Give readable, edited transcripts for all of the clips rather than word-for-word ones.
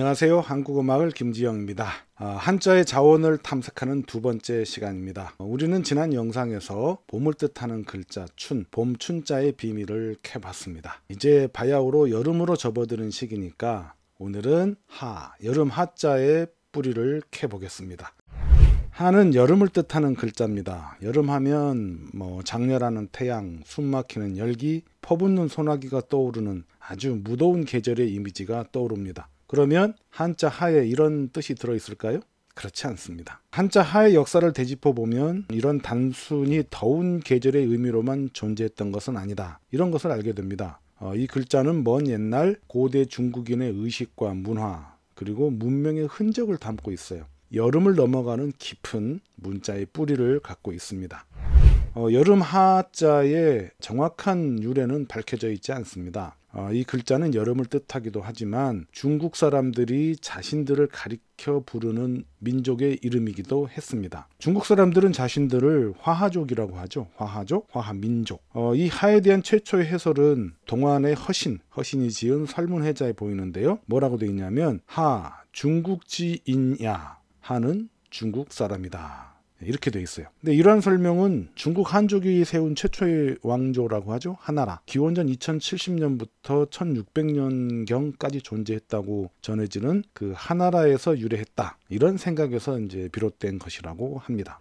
안녕하세요. 한국어마을 김지영입니다. 한자의 자원을 탐색하는 두 번째 시간입니다. 우리는 지난 영상에서 봄을 뜻하는 글자 춘, 봄춘자의 비밀을 캐봤습니다. 이제 바야흐로 여름으로 접어드는 시기니까 오늘은 여름 하자의 뿌리를 캐보겠습니다. 하는 여름을 뜻하는 글자입니다. 여름 하면 장렬하는 태양, 숨막히는 열기, 퍼붓는 소나기가 떠오르는 아주 무더운 계절의 이미지가 떠오릅니다. 그러면 한자 하에 이런 뜻이 들어있을까요? 그렇지 않습니다. 한자 하의 역사를 되짚어 보면 이런 단순히 더운 계절의 의미로만 존재했던 것은 아니다. 이런 것을 알게 됩니다. 이 글자는 먼 옛날 고대 중국인의 의식과 문화 그리고 문명의 흔적을 담고 있어요. 여름을 넘어가는 깊은 문자의 뿌리를 갖고 있습니다. 여름 하자의 정확한 유래는 밝혀져 있지 않습니다. 이 글자는 여름을 뜻하기도 하지만 중국 사람들이 자신들을 가리켜 부르는 민족의 이름이기도 했습니다. 중국 사람들은 자신들을 화하족이라고 하죠. 화하족, 화하민족. 이 하에 대한 최초의 해설은 동안의 허신이 지은 설문해자에 보이는데요. 뭐라고 되어 있냐면 중국지인야, 하는 중국 사람이다. 이렇게 돼 있어요. 근데 이러한 설명은 중국 한족이 세운 최초의 왕조라고 하죠. 하나라. 기원전 2070년부터 1600년경까지 존재했다고 전해지는 그 하나라에서 유래했다. 이런 생각에서 이제 비롯된 것이라고 합니다.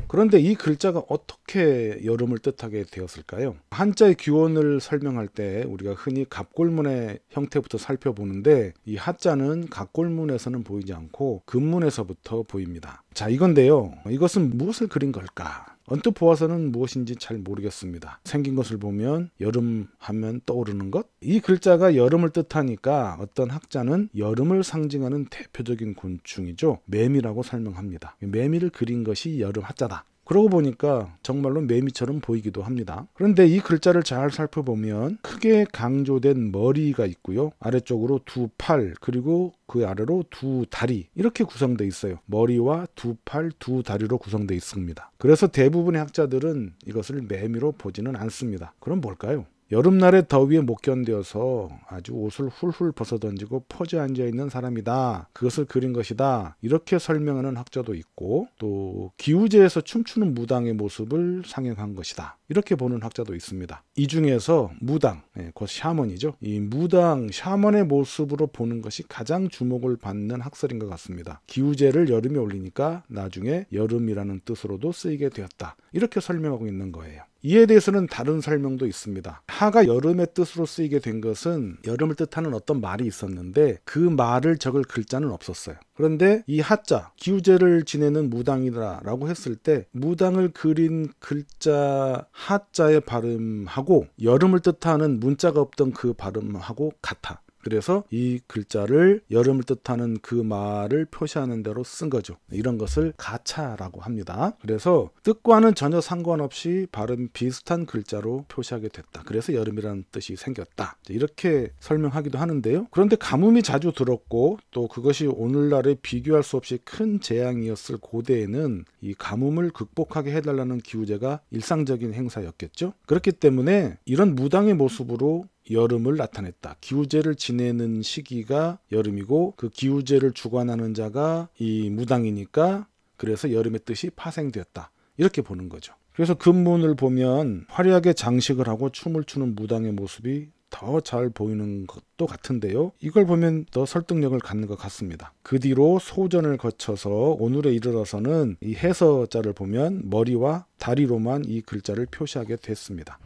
그런데 이 글자가 어떻게 여름을 뜻하게 되었을까요? 한자의 기원을 설명할 때 우리가 흔히 갑골문의 형태부터 살펴보는데 이 하자는 갑골문에서는 보이지 않고 금문에서부터 보입니다. 자, 이건데요. 이것은 무엇을 그린 걸까? 언뜻 보아서는 무엇인지 잘 모르겠습니다. 생긴 것을 보면 여름 하면 떠오르는 것? 이 글자가 여름을 뜻하니까 어떤 학자는 여름을 상징하는 대표적인 곤충이죠. 매미라고 설명합니다. 매미를 그린 것이 여름 하자다. 그러고 보니까 정말로 매미처럼 보이기도 합니다. 그런데 이 글자를 잘 살펴보면 크게 강조된 머리가 있고요. 아래쪽으로 두 팔 그리고 그 아래로 두 다리 이렇게 구성되어 있어요. 머리와 두 팔, 두 다리로 구성되어 있습니다. 그래서 대부분의 학자들은 이것을 매미로 보지는 않습니다. 그럼 뭘까요? 여름날의 더위에 못 견뎌서 아주 옷을 훌훌 벗어던지고 퍼져 앉아있는 사람이다. 그것을 그린 것이다. 이렇게 설명하는 학자도 있고 또 기우제에서 춤추는 무당의 모습을 상영한 것이다. 이렇게 보는 학자도 있습니다. 이 중에서 무당, 곧 샤먼이죠. 이 무당, 샤먼의 모습으로 보는 것이 가장 주목을 받는 학설인 것 같습니다. 기우제를 여름에 올리니까 나중에 여름이라는 뜻으로도 쓰이게 되었다. 이렇게 설명하고 있는 거예요. 이에 대해서는 다른 설명도 있습니다. 하가 여름의 뜻으로 쓰이게 된 것은 여름을 뜻하는 어떤 말이 있었는데 그 말을 적을 글자는 없었어요. 그런데 이 하자, 기우제를 지내는 무당이라고 했을 때 무당을 그린 글자 하자의 발음하고 여름을 뜻하는 문자가 없던 그 발음하고 같아. 그래서 이 글자를 여름을 뜻하는 그 말을 표시하는 대로 쓴 거죠. 이런 것을 가차라고 합니다. 그래서 뜻과는 전혀 상관없이 발음 비슷한 글자로 표시하게 됐다. 그래서 여름이라는 뜻이 생겼다. 이렇게 설명하기도 하는데요. 그런데 가뭄이 자주 들었고 또 그것이 오늘날에 비교할 수 없이 큰 재앙이었을 고대에는 이 가뭄을 극복하게 해달라는 기우제가 일상적인 행사였겠죠. 그렇기 때문에 이런 무당의 모습으로 여름을 나타냈다. 기우제를 지내는 시기가 여름이고 그 기우제를 주관하는 자가 이 무당이니까 그래서 여름의 뜻이 파생되었다. 이렇게 보는 거죠. 그래서 금문을 보면 화려하게 장식을 하고 춤을 추는 무당의 모습이 더 잘 보이는 것도 같은데요. 이걸 보면 더 설득력을 갖는 것 같습니다. 그 뒤로 소전을 거쳐서 오늘에 이르러서는 이 해서자를 보면 머리와 다리로만 이 글자를 표시하게 됐습니다.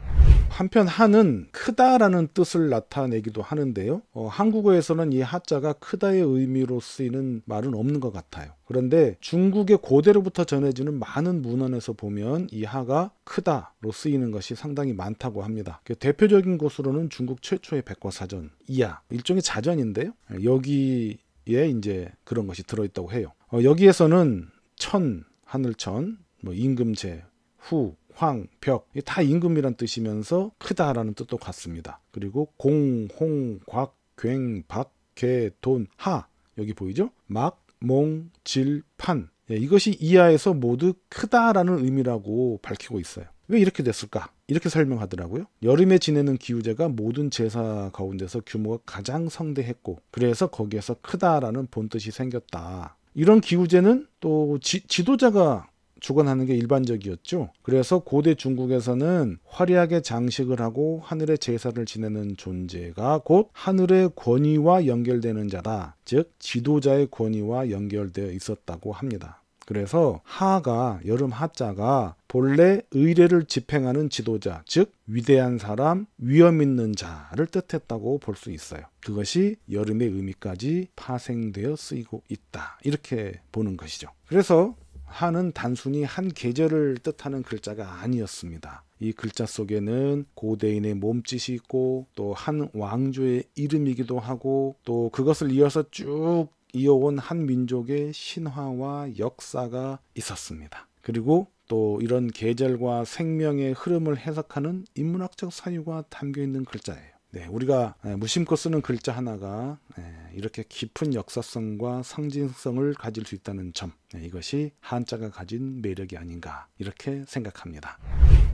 한편 하는 크다라는 뜻을 나타내기도 하는데요. 한국어에서는 이 하자가 크다의 의미로 쓰이는 말은 없는 것 같아요. 그런데 중국의 고대로부터 전해지는 많은 문헌에서 보면 이 하가 크다로 쓰이는 것이 상당히 많다고 합니다. 대표적인 곳으로는 중국 최초의 백과사전 이야, 일종의 자전인데요. 여기에 이제 그런 것이 들어있다고 해요. 여기에서는 천, 하늘천, 임금제, 후, 황, 벽, 다 임금이란 뜻이면서 크다라는 뜻도 같습니다. 그리고 공, 홍, 곽, 괭, 박, 개, 돈, 하, 여기 보이죠? 막, 몽, 질, 판, 이것이 이하에서 모두 크다라는 의미라고 밝히고 있어요. 왜 이렇게 됐을까? 이렇게 설명하더라고요. 여름에 지내는 기우제가 모든 제사 가운데서 규모가 가장 성대했고 그래서 거기에서 크다라는 본뜻이 생겼다. 이런 기우제는 또 지도자가 주관하는 게 일반적이었죠. 그래서 고대 중국에서는 화려하게 장식을 하고 하늘의 제사를 지내는 존재가 곧 하늘의 권위와 연결되는 자다. 즉 지도자의 권위와 연결되어 있었다고 합니다. 그래서 하가 여름 하자가 본래 의례를 집행하는 지도자, 즉 위대한 사람, 위엄 있는 자를 뜻했다고 볼 수 있어요. 그것이 여름의 의미까지 파생되어 쓰이고 있다. 이렇게 보는 것이죠. 그래서 하는 단순히 한 계절을 뜻하는 글자가 아니었습니다. 이 글자 속에는 고대인의 몸짓이 있고 또 한 왕조의 이름이기도 하고 또 그것을 이어서 쭉 이어온 한 민족의 신화와 역사가 있었습니다. 그리고 또 이런 계절과 생명의 흐름을 해석하는 인문학적 사유가 담겨 있는 글자예요. 네, 우리가 무심코 쓰는 글자 하나가 이렇게 깊은 역사성과 상징성을 가질 수 있다는 점, 이것이 한자가 가진 매력이 아닌가 이렇게 생각합니다.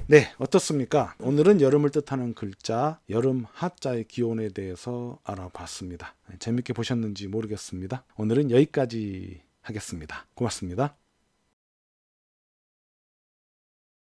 네, 어떻습니까? 오늘은 여름을 뜻하는 글자 여름 하자의 기원에 대해서 알아봤습니다. 재밌게 보셨는지 모르겠습니다. 오늘은 여기까지 하겠습니다. 고맙습니다.